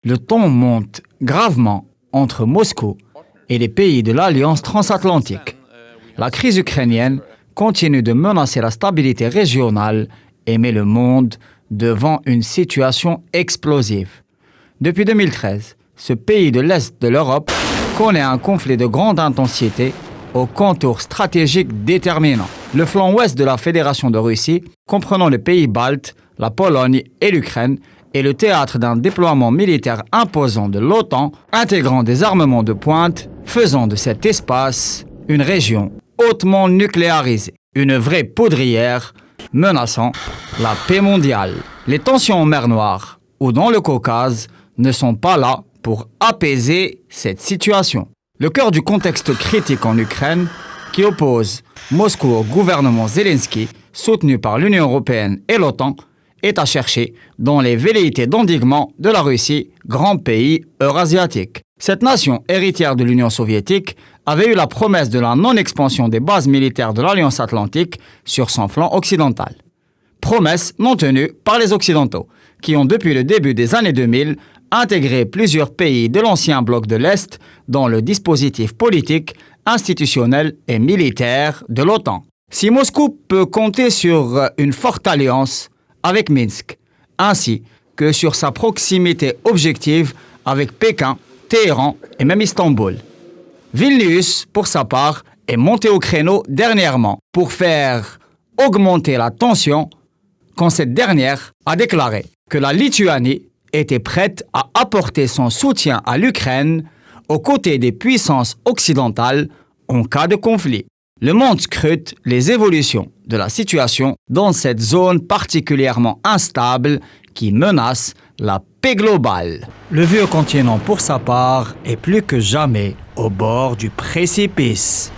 Le ton monte gravement entre Moscou et les pays de l'Alliance transatlantique. La crise ukrainienne continue de menacer la stabilité régionale et met le monde devant une situation explosive. Depuis 2013, ce pays de l'Est de l'Europe connaît un conflit de grande intensité aux contours stratégiques déterminants. Le flanc ouest de la Fédération de Russie, comprenant les pays baltes, la Pologne et l'Ukraine, est le théâtre d'un déploiement militaire imposant de l'OTAN, intégrant des armements de pointe, faisant de cet espace une région hautement nucléarisée, une vraie poudrière menaçant la paix mondiale. Les tensions en mer Noire ou dans le Caucase ne sont pas là pour apaiser cette situation. Le cœur du contexte critique en Ukraine, qui oppose Moscou au gouvernement Zelensky, soutenu par l'Union européenne et l'OTAN, est à chercher dans les velléités d'endiguement de la Russie, grand pays eurasiatique. Cette nation héritière de l'Union soviétique avait eu la promesse de la non-expansion des bases militaires de l'Alliance atlantique sur son flanc occidental. Promesse non tenue par les Occidentaux, qui ont depuis le début des années 2000 intégré plusieurs pays de l'ancien bloc de l'Est dans le dispositif politique, institutionnel et militaire de l'OTAN. Si Moscou peut compter sur une forte alliance avec Minsk, ainsi que sur sa proximité objective avec Pékin, Téhéran et même Istanbul. Vilnius, pour sa part, est monté au créneau dernièrement pour faire augmenter la tension quand cette dernière a déclaré que la Lituanie était prête à apporter son soutien à l'Ukraine aux côtés des puissances occidentales en cas de conflit. Le monde scrute les évolutions de la situation dans cette zone particulièrement instable qui menace la paix globale. Le vieux continent, pour sa part, est plus que jamais au bord du précipice.